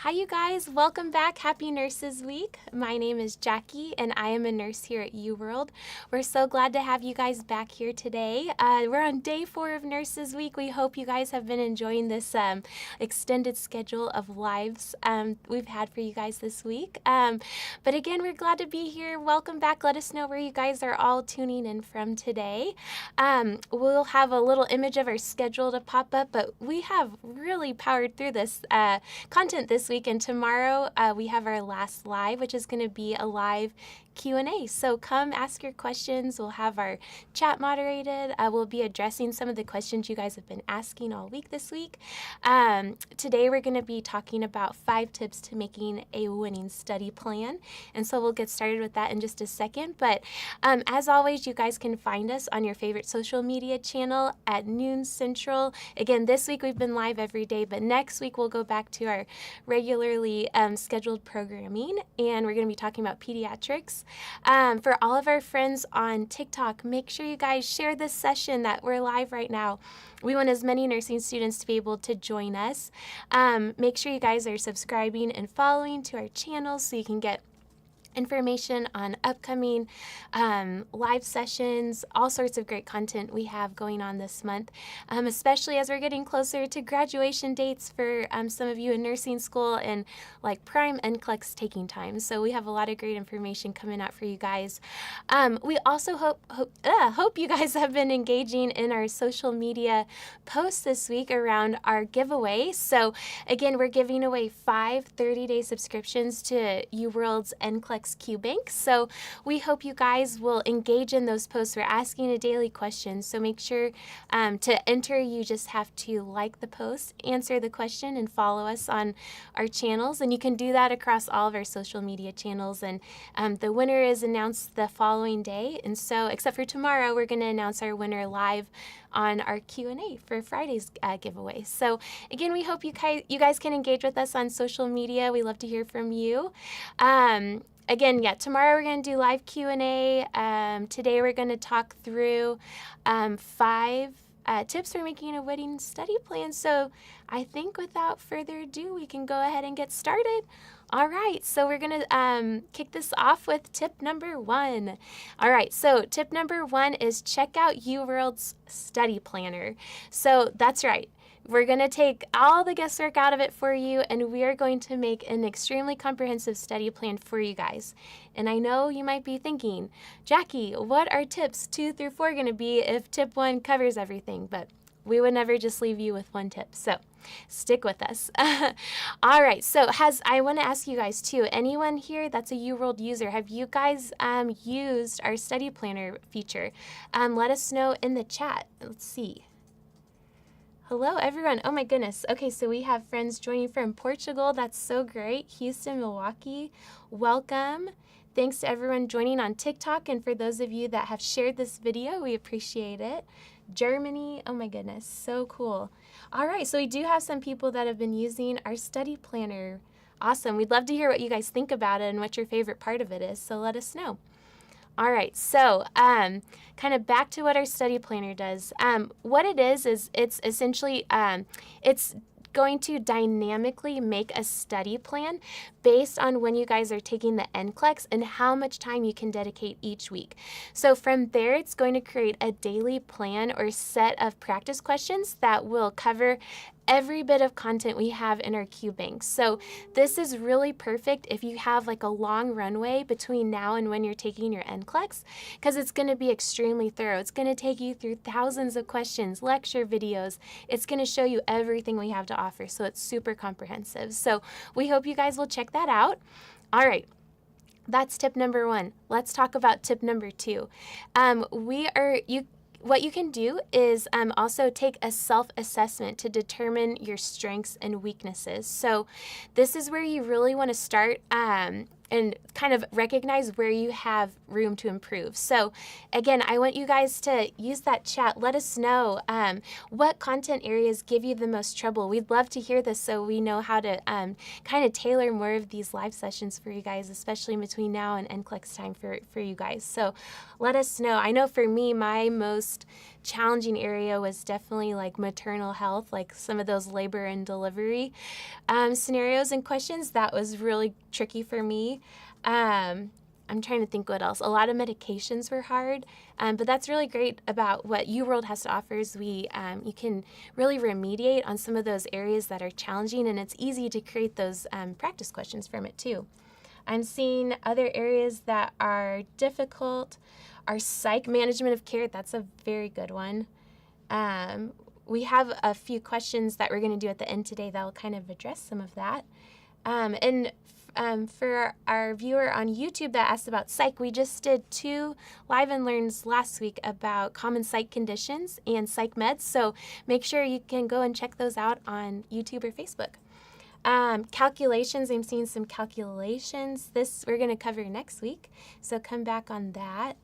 Hi, you guys. Welcome back. Happy Nurses Week. My name is Jackie, and I am a nurse here at UWorld. We're so glad to have you guys back here today. We're on day 4 of Nurses Week. We hope you guys have been enjoying this extended schedule of lives we've had for you guys this week. But again, we're glad to be here. Welcome back. Let us know where you guys are all tuning in from today. We'll have a little image of our schedule to pop up, but we have really powered through this content this week, and tomorrow we have our last live, which is going to be a live Q&A. So come ask your questions. We'll have our chat moderated. We'll be addressing some of the questions you guys have been asking all week this week. Today we're going to be talking about 5 tips to making a winning study plan, and so we'll get started with that in just a second. But as always, you guys can find us on your favorite social media channel at noon Central. Again, this week we've been live every day, but next week we'll go back to our regularly scheduled programming, and we're going to be talking about pediatrics. For all of our friends on TikTok, make sure you guys share this session that we're live right now. We want as many nursing students to be able to join us. Make sure you guys are subscribing and following to our channel so you can get information on upcoming live sessions, all sorts of great content we have going on this month, especially as we're getting closer to graduation dates for some of you in nursing school and like prime NCLEX taking time. So we have a lot of great information coming out for you guys. We also hope you guys have been engaging in our social media posts this week around our giveaway. So again, we're giving away 5 30-day subscriptions to UWorld's NCLEX QBank. So we hope you guys will engage in those posts. We're asking a daily question, so make sure to enter. You just have to like the post, answer the question, and follow us on our channels. And you can do that across all of our social media channels. And the winner is announced the following day. And so, except for tomorrow, we're going to announce our winner live on our Q&A for Friday's giveaway. So again, we hope you guys can engage with us on social media. We love to hear from you. Again, tomorrow we're going to do live Q&A. Today we're going to talk through 5 tips for making a winning study plan. So I think without further ado, we can go ahead and get started. All right, so we're going to kick this off with tip number 1. All right, so tip number 1 is check out UWorld's study planner. So that's right. We're going to take all the guesswork out of it for you, and we are going to make an extremely comprehensive study plan for you guys. And I know you might be thinking, Jackie, what are tips 2 through 4 going to be if tip 1 covers everything? But we would never just leave you with one tip, so stick with us. All right, so I want to ask you guys too, anyone here that's a UWorld user, have you guys used our study planner feature? Let us know in the chat. Let's see. Hello, everyone. Oh, my goodness. Okay, so we have friends joining from Portugal. That's so great. Houston, Milwaukee. Welcome. Thanks to everyone joining on TikTok. And for those of you that have shared this video, we appreciate it. Germany. Oh, my goodness. So cool. All right, so we do have some people that have been using our study planner. Awesome. We'd love to hear what you guys think about it and what your favorite part of it is, so let us know. All right, so kind of back to what our study planner does. What it is it's essentially, it's going to dynamically make a study plan based on when you guys are taking the NCLEX and how much time you can dedicate each week. So from there, it's going to create a daily plan or set of practice questions that will cover every bit of content we have in our QBank. So this is really perfect if you have like a long runway between now and when you're taking your NCLEX, because it's going to be extremely thorough. It's going to take you through thousands of questions, lecture videos. It's going to show you everything we have to offer. So it's super comprehensive. So we hope you guys will check that out. All right. That's tip number 1. Let's talk about tip number 2. What you can do is also take a self-assessment to determine your strengths and weaknesses. So this is where you really want to start and kind of recognize where you have room to improve. So again, I want you guys to use that chat. Let us know what content areas give you the most trouble. We'd love to hear this so we know how to kind of tailor more of these live sessions for you guys, especially between now and NCLEX time for you guys. So let us know. I know for me, my most challenging area was definitely like maternal health, like some of those labor and delivery scenarios and questions. That was really tricky for me. I'm trying to think what else. A lot of medications were hard, but that's really great about what UWorld has to offer is you can really remediate on some of those areas that are challenging, and it's easy to create those practice questions from it too. I'm seeing other areas that are difficult. Our psych management of care, that's a very good one. We have a few questions that we're going to do at the end today that will kind of address some of that. For our viewer on YouTube that asked about psych, we just did 2 live and learns last week about common psych conditions and psych meds. So make sure you can go and check those out on YouTube or Facebook. Calculations, I'm seeing some calculations. This we're going to cover next week, so come back on that.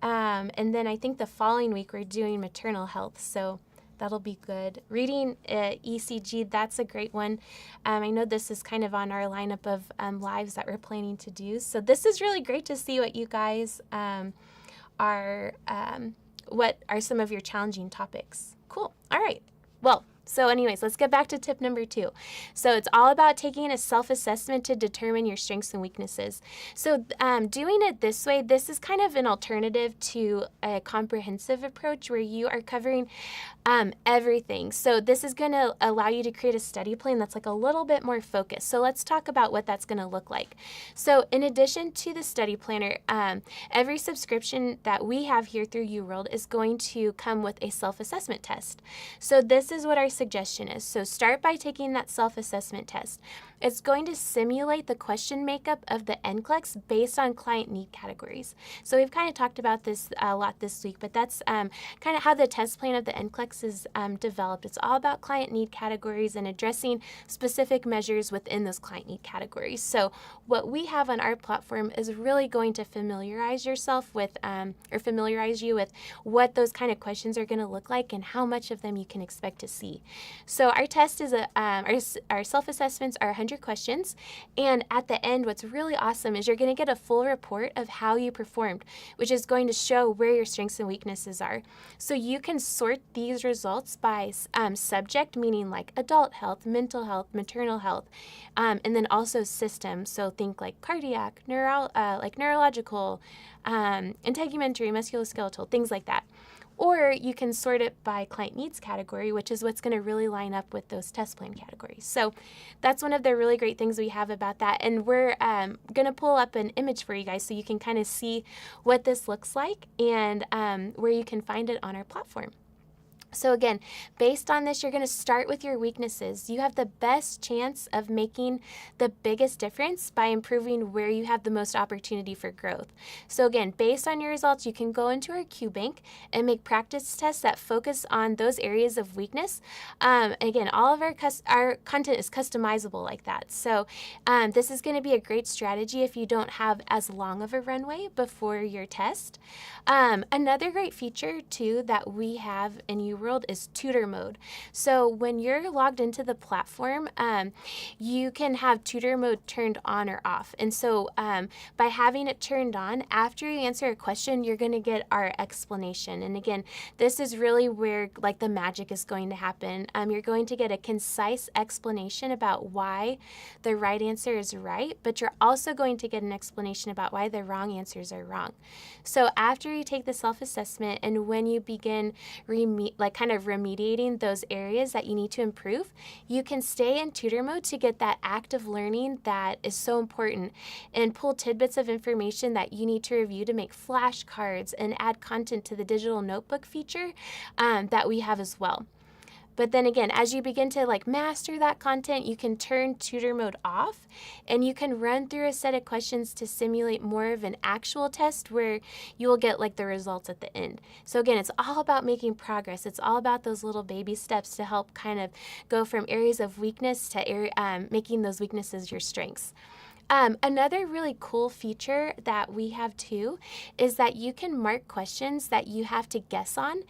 And then I think the following week we're doing maternal health, so that'll be good. Reading ECG, that's a great one. I know this is kind of on our lineup of lives that we're planning to do. So this is really great to see what you guys what are some of your challenging topics. Cool. All right. Well, so anyways, let's get back to tip number 2. So it's all about taking a self-assessment to determine your strengths and weaknesses. So doing it this way, this is kind of an alternative to a comprehensive approach where you are covering everything. So this is going to allow you to create a study plan that's like a little bit more focused. So let's talk about what that's going to look like. So in addition to the study planner, every subscription that we have here through UWorld is going to come with a self-assessment test. So this is what our suggestion is. So start by taking that self-assessment test. It's going to simulate the question makeup of the NCLEX based on client need categories. So we've kind of talked about this a lot this week, but that's kind of how the test plan of the NCLEX is developed. It's all about client need categories and addressing specific measures within those client need categories. So what we have on our platform is really going to familiarize yourself with, or familiarize you with what those kind of questions are going to look like and how much of them you can expect to see. So our test is our self-assessments are 100 questions, and at the end, what's really awesome is you're going to get a full report of how you performed, which is going to show where your strengths and weaknesses are. So you can sort these results by subject, meaning like adult health, mental health, maternal health, and then also system. So think like cardiac, neurological, integumentary, musculoskeletal, things like that. Or you can sort it by client needs category, which is what's going to really line up with those test plan categories. So that's one of the really great things we have about that. And we're going to pull up an image for you guys so you can kind of see what this looks like and where you can find it on our platform. So again, based on this, you're going to start with your weaknesses. You have the best chance of making the biggest difference by improving where you have the most opportunity for growth. So again, based on your results, you can go into our QBank and make practice tests that focus on those areas of weakness. Again, all of our content is customizable like that. So this is going to be a great strategy if you don't have as long of a runway before your test. Another great feature too that we have in UWorld is tutor mode. So when you're logged into the platform, you can have tutor mode turned on or off. And so by having it turned on, after you answer a question, you're going to get our explanation. And again, this is really where like the magic is going to happen. You're going to get a concise explanation about why the right answer is right, but you're also going to get an explanation about why the wrong answers are wrong. So after you take the self-assessment and when you begin kind of remediating those areas that you need to improve, you can stay in tutor mode to get that active learning that is so important and pull tidbits of information that you need to review to make flashcards and add content to the digital notebook feature that we have as well. But then again, as you begin to like master that content, you can turn tutor mode off and you can run through a set of questions to simulate more of an actual test where you will get like the results at the end. So again, it's all about making progress. It's all about those little baby steps to help kind of go from areas of weakness to making those weaknesses your strengths. Another really cool feature that we have too is that you can mark questions that you have to guess on,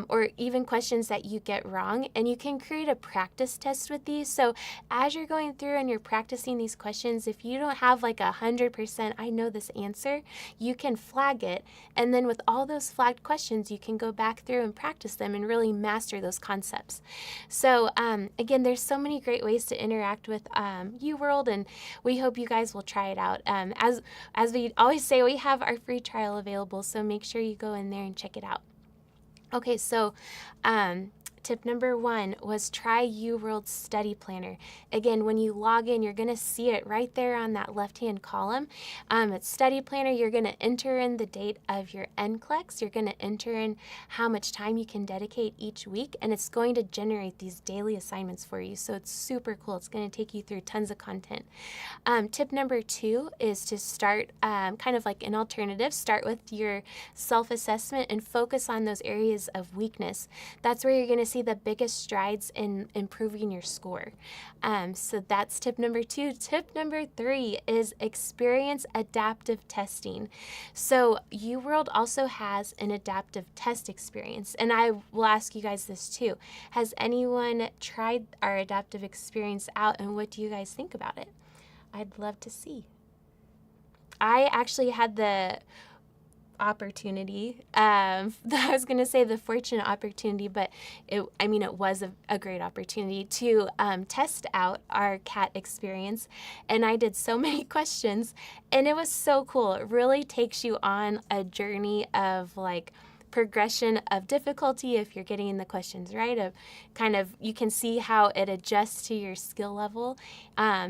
or even questions that you get wrong, and you can create a practice test with these. So as you're going through and you're practicing these questions, if you don't have like 100%, I know this answer, you can flag it, and then with all those flagged questions, you can go back through and practice them and really master those concepts. So again, there's so many great ways to interact with UWorld, and we hope you guys will try it out. As we always say, we have our free trial available, so make sure you go in there and check it out. Okay, so tip number 1 was try UWorld Study Planner. Again, when you log in, you're going to see it right there on that left-hand column. It's Study Planner. You're going to enter in the date of your NCLEX. You're going to enter in how much time you can dedicate each week, and it's going to generate these daily assignments for you. So it's super cool. It's going to take you through tons of content. Tip number 2 is to start kind of like an alternative. Start with your self-assessment and focus on those areas of weakness. That's where you're going to see the biggest strides in improving your score. So that's tip number 2. Tip number 3 is experience adaptive testing. So UWorld also has an adaptive test experience, and I will ask you guys this too. Has anyone tried our adaptive experience out, and what do you guys think about it? I'd love to see. I actually had the opportunity. I was going to say the fortunate opportunity, but it was a great opportunity to test out our CAT experience. And I did so many questions, and it was so cool. It really takes you on a journey of like progression of difficulty if you're getting the questions right, of kind of you can see how it adjusts to your skill level.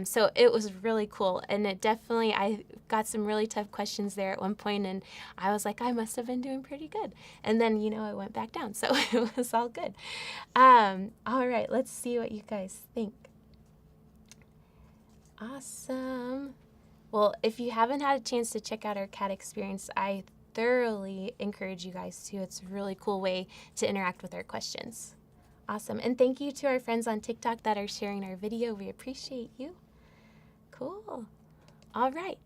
So it was really cool, and it definitely, I got some really tough questions there at one point, and I was like, I must have been doing pretty good, and then I went back down, so it was all good. All right, let's see what you guys think. Awesome. Well, if you haven't had a chance to check out our CAT experience, I thoroughly encourage you guys to. It's a really cool way to interact with our questions. Awesome. And thank you to our friends on TikTok that are sharing our video. We appreciate you. Cool. All right.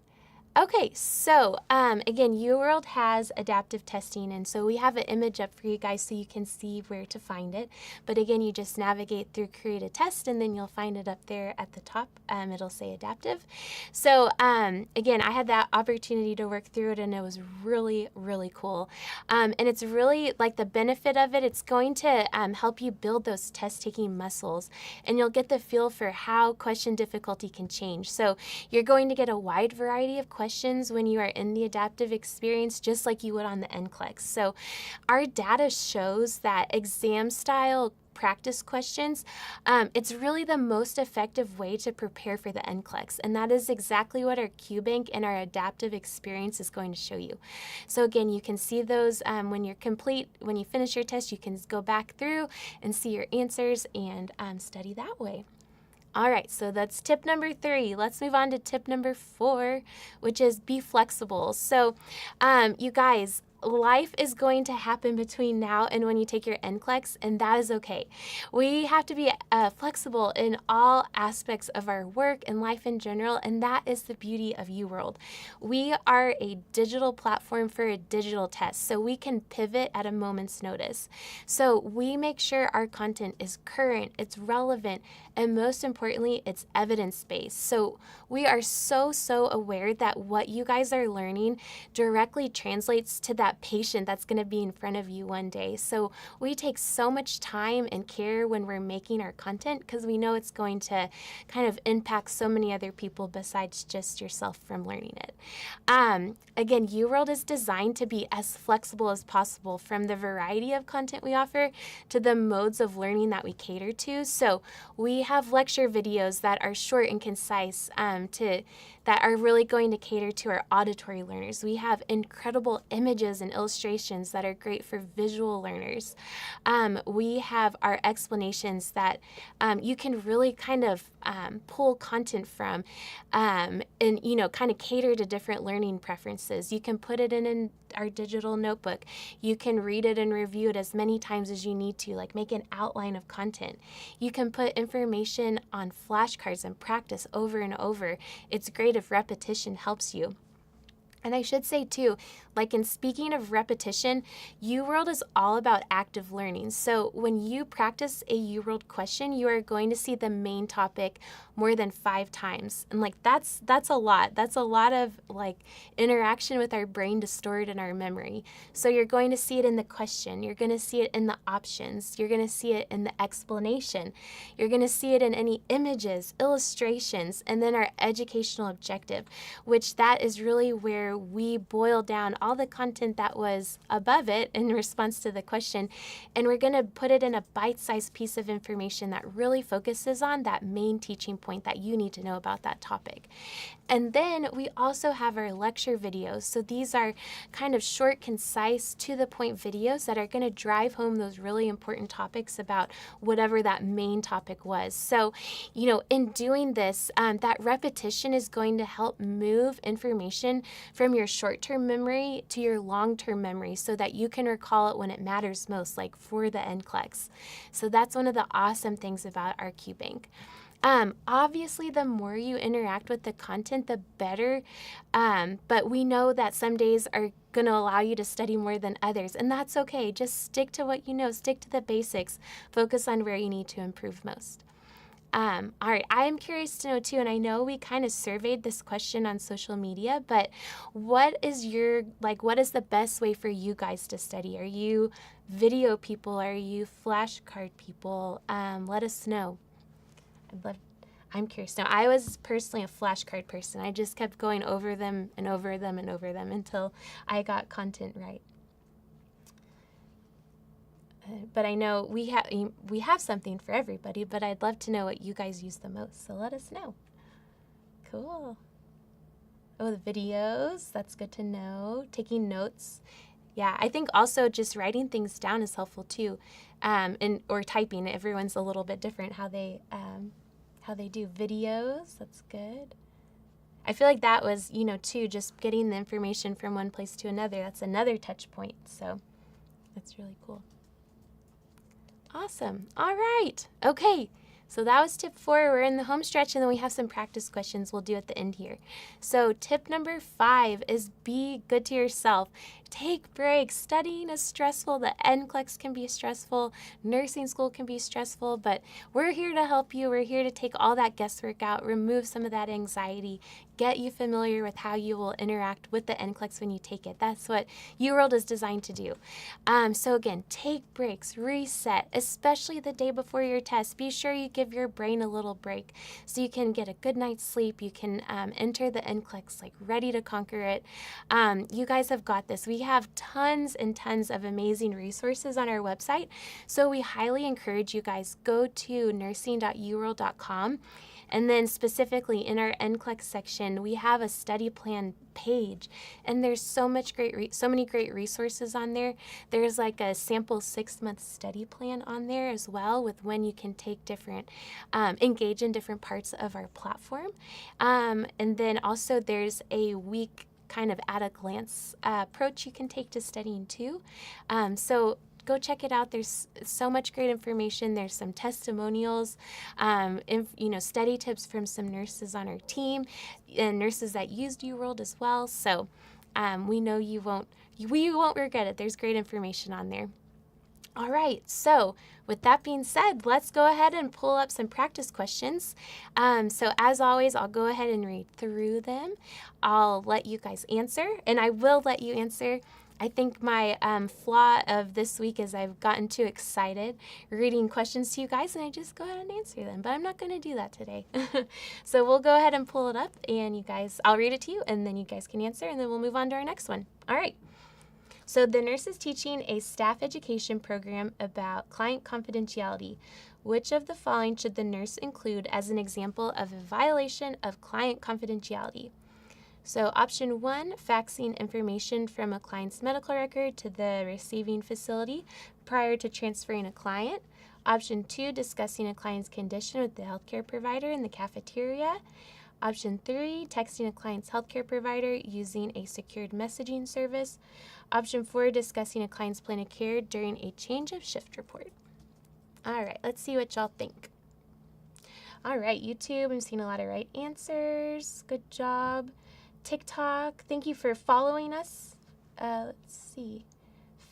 Okay, so again, UWorld has adaptive testing, and so we have an image up for you guys so you can see where to find it. But again, you just navigate through Create a Test, and then you'll find it up there at the top. It'll say Adaptive. So again, I had that opportunity to work through it, and it was really, really cool. And it's really like the benefit of it, it's going to help you build those test-taking muscles, and you'll get the feel for how question difficulty can change. So you're going to get a wide variety of questions when you are in the adaptive experience, just like you would on the NCLEX. So our data shows that exam-style practice questions, it's really the most effective way to prepare for the NCLEX, and that is exactly what our QBank and our adaptive experience is going to show you. So again, you can see those when you finish your test, you can go back through and see your answers and study that way. All right, so that's tip number 3. Let's move on to tip number 4, which is be flexible. So you guys, life is going to happen between now and when you take your NCLEX, and that is okay. We have to be flexible in all aspects of our work and life in general, and that is the beauty of UWorld. We are a digital platform for a digital test, so we can pivot at a moment's notice. So we make sure our content is current, it's relevant, and most importantly, it's evidence-based. So we are so aware that what you guys are learning directly translates to that patient that's going to be in front of you one day. So we take so much time and care when we're making our content because we know it's going to kind of impact so many other people besides just yourself from learning it. Again, UWorld is designed to be as flexible as possible, from the variety of content we offer to the modes of learning that we cater to. So we have lecture videos that are short and concise that are really going to cater to our auditory learners. We have incredible images and illustrations that are great for visual learners. We have our explanations that you can really kind of pull content from and, kind of cater to different learning preferences. You can put it in our digital notebook. You can read it and review it as many times as you need to, like make an outline of content. You can put information on flashcards and practice over and over. It's great if repetition helps you. And I should say too, like in speaking of repetition, UWorld is all about active learning. So when you practice a UWorld question, you are going to see the main topic more than 5 times. And like that's a lot. That's a lot of like interaction with our brain to store it in our memory. So you're going to see it in the question. You're going to see it in the options. You're going to see it in the explanation. You're going to see it in any images, illustrations, and then our educational objective, which that is really where we boil down all the content that was above it in response to the question, and we're going to put it in a bite-sized piece of information that really focuses on that main teaching point that you need to know about that topic. And then we also have our lecture videos. So these are kind of short, concise, to the point videos that are going to drive home those really important topics about whatever that main topic was. So, in doing this, that repetition is going to help move information from your short-term memory to your long-term memory so that you can recall it when it matters most, like for the NCLEX. So that's one of the awesome things about our QBank. Obviously, the more you interact with the content, the better. But we know that some days are going to allow you to study more than others, and that's okay. Just stick to what you know, stick to the basics, focus on where you need to improve most. All right, I am curious to know too, and I know we kind of surveyed this question on social media, but what is the best way for you guys to study? Are you video people? Are you flashcard people? Let us know. I'm curious. Now, I was personally a flashcard person. I just kept going over them and over them and over them until I got content right. But I know we have something for everybody, but I'd love to know what you guys use the most, so let us know. Cool. Oh, the videos, that's good to know. Taking notes. Yeah, I think also just writing things down is helpful too, or typing. Everyone's a little bit different how they do videos. That's good. I feel like that was, too, just getting the information from one place to another. That's another touch point, so that's really cool. Awesome. All right. Okay. So that was tip 4. We're in the home stretch, and then we have some practice questions we'll do at the end here. So tip number 5 is be good to yourself. Take breaks. Studying is stressful. The NCLEX can be stressful. Nursing school can be stressful, but we're here to help you. We're here to take all that guesswork out, remove some of that anxiety, get you familiar with how you will interact with the NCLEX when you take it. That's what UWorld is designed to do. So again, take breaks, reset, especially the day before your test. Be sure you give your brain a little break so you can get a good night's sleep. You can enter the NCLEX like ready to conquer it. You guys have got this. We have tons and tons of amazing resources on our website, so we highly encourage you guys go to nursing.uworld.com. And then specifically in our NCLEX section, we have a study plan page, and there's so many great resources on there. There's like a sample 6-month study plan on there as well, with when you can take engage in different parts of our platform. And then also there's a week kind of at a glance approach you can take to studying too. So go check it out. There's so much great information. There's some testimonials, study tips from some nurses on our team and nurses that used UWorld as well. So we know you won't regret it. There's great information on there. All right, so with that being said, let's go ahead and pull up some practice questions. So as always, I'll go ahead and read through them. I'll let you guys answer, and I will let you answer. I think my flaw of this week is I've gotten too excited reading questions to you guys, and I just go ahead and answer them, but I'm not going to do that today. So we'll go ahead and pull it up, and I'll read it to you, and then you guys can answer, and then we'll move on to our next one. All right. So the nurse is teaching a staff education program about client confidentiality. Which of the following should the nurse include as an example of a violation of client confidentiality? So option 1, faxing information from a client's medical record to the receiving facility prior to transferring a client. Option 2, discussing a client's condition with the healthcare provider in the cafeteria. Option 3, texting a client's healthcare provider using a secured messaging service. Option 4, discussing a client's plan of care during a change of shift report. All right, let's see what y'all think. All right, YouTube, I'm seeing a lot of right answers. Good job. TikTok, thank you for following us. Let's see.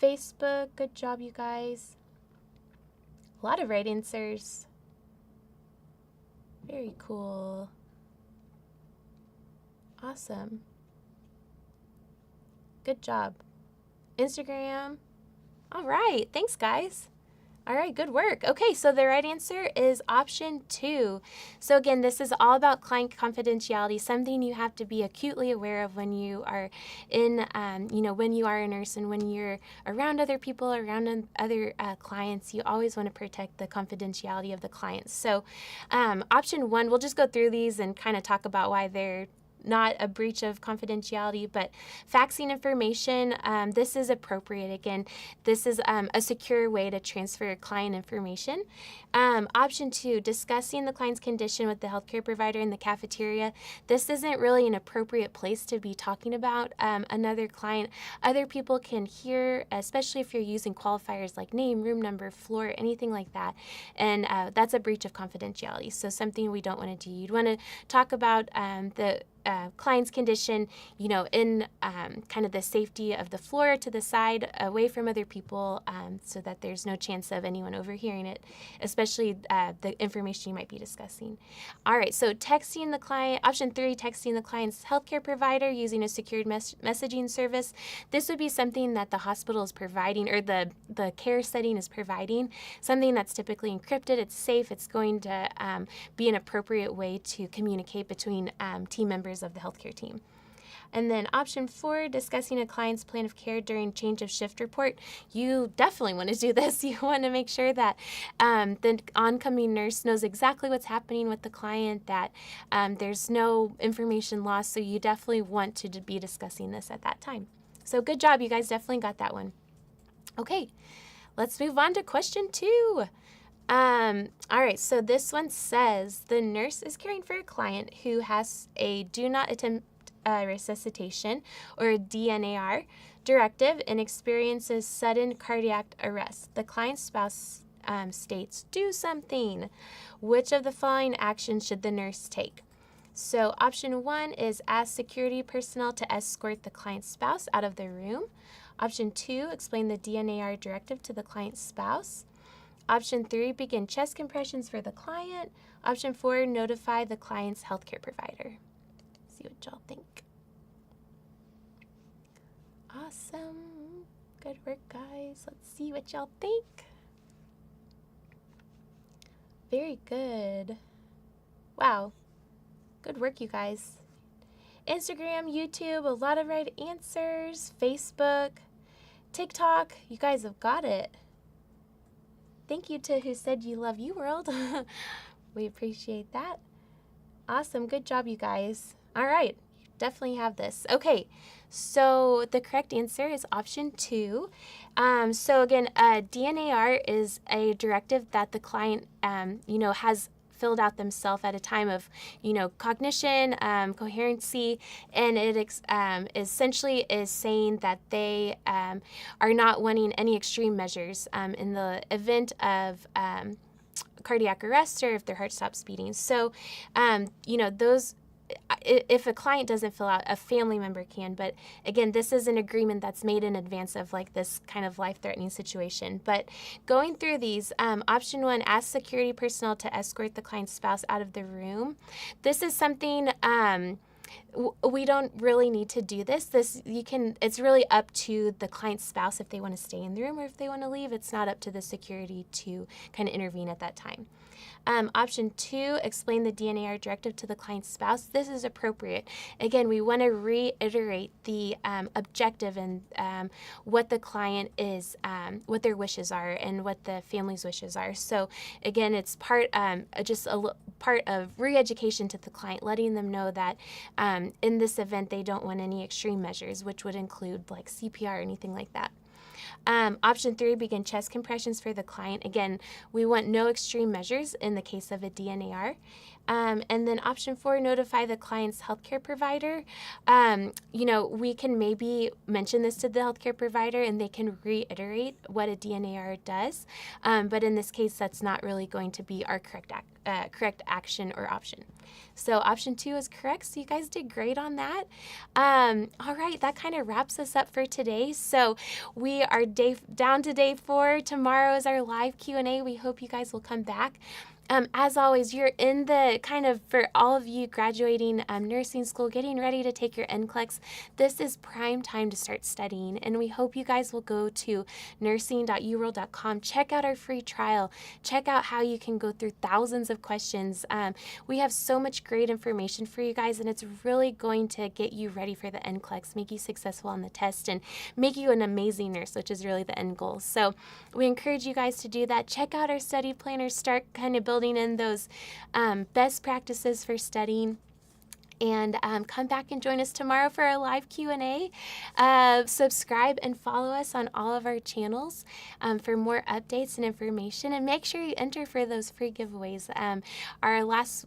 Facebook, good job, you guys. A lot of right answers. Very cool. Awesome. Good job. Instagram. All right, thanks, guys. All right, good work. Okay, so the right answer is option 2. So again, this is all about client confidentiality, something you have to be acutely aware of when you are in, when you are a nurse and when you're around other people, around other clients, you always want to protect the confidentiality of the clients. So option 1, we'll just go through these and kind of talk about why they're not a breach of confidentiality, but faxing information, this is appropriate. Again, this is a secure way to transfer client information. Option 2, discussing the client's condition with the healthcare provider in the cafeteria. This isn't really an appropriate place to be talking about another client. Other people can hear, especially if you're using qualifiers like name, room number, floor, anything like that. And that's a breach of confidentiality. So something we don't want to do. You'd want to talk about the client's condition, in kind of the safety of the floor to the side, away from other people, so that there's no chance of anyone overhearing it, especially the information you might be discussing. All right, so texting the client, option 3, texting the client's healthcare provider using a secured messaging service. This would be something that the hospital is providing, or the care setting is providing, something that's typically encrypted, it's safe, it's going to be an appropriate way to communicate between team members of the healthcare team. And then option 4, discussing a client's plan of care during change of shift report. You definitely want to do this. You want to make sure that the oncoming nurse knows exactly what's happening with the client, that there's no information lost. So you definitely want to be discussing this at that time. So good job. You guys definitely got that one. Okay, let's move on to question 2. All right, so this one says the nurse is caring for a client who has a do not attempt resuscitation, or a DNAR directive, and experiences sudden cardiac arrest. The client's spouse states, do something. Which of the following actions should the nurse take? So option 1 is ask security personnel to escort the client's spouse out of the room. Option 2, explain the DNAR directive to the client's spouse. Option 3, begin chest compressions for the client. Option 4, notify the client's healthcare provider. See what y'all think. Awesome. Good work, guys. Let's see what y'all think. Very good. Wow. Good work, you guys. Instagram, YouTube, a lot of right answers. Facebook, TikTok, you guys have got it. Thank you to who said you love UWorld. We appreciate that. Awesome. Good job, you guys. All right. You definitely have this. Okay. So the correct answer is option 2. So again, DNAR is a directive that the client, has filled out themselves at a time of, cognition, coherency, and it essentially is saying that they are not wanting any extreme measures in the event of cardiac arrest, or if their heart stops beating. So, those, if a client doesn't fill out, a family member can. But again, this is an agreement that's made in advance of like this kind of life-threatening situation. But going through these, option 1, ask security personnel to escort the client's spouse out of the room. This is something we don't really need to do this. It's really up to the client's spouse if they want to stay in the room or if they want to leave. It's not up to the security to kind of intervene at that time. Option 2, explain the DNAR directive to the client's spouse. This is appropriate. Again, we want to reiterate the objective and what the client is, what their wishes are, and what the family's wishes are. So again, it's part of re-education to the client, letting them know that In this event, they don't want any extreme measures, which would include like CPR or anything like that. Option 3, begin chest compressions for the client. Again, we want no extreme measures in the case of a DNAR. And then option 4, notify the client's healthcare provider. We can maybe mention this to the healthcare provider and they can reiterate what a DNAR does. But in this case, that's not really going to be our correct action or option. So option 2 is correct. So you guys did great on that. All right, that kind of wraps us up for today. So we are down to day 4. Tomorrow is our live Q&A. We hope you guys will come back. As always, you're in the for all of you graduating nursing school, getting ready to take your NCLEX, this is prime time to start studying. And we hope you guys will go to nursing.uworld.com, check out our free trial, check out how you can go through thousands of questions. We have so much great information for you guys, and it's really going to get you ready for the NCLEX, make you successful on the test, and make you an amazing nurse, which is really the end goal. So we encourage you guys to do that. Check out our study planners, start kind of building in those best practices for studying. And come back and join us tomorrow for our live Q&A. Subscribe and follow us on all of our channels for more updates and information. And make sure you enter for those free giveaways.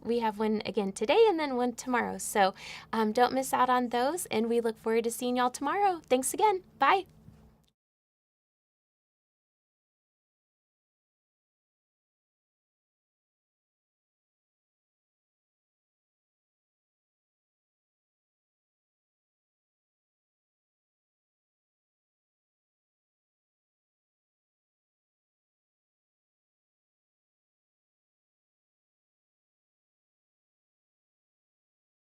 We have one again today and then one tomorrow. So don't miss out on those. And we look forward to seeing y'all tomorrow. Thanks again. Bye.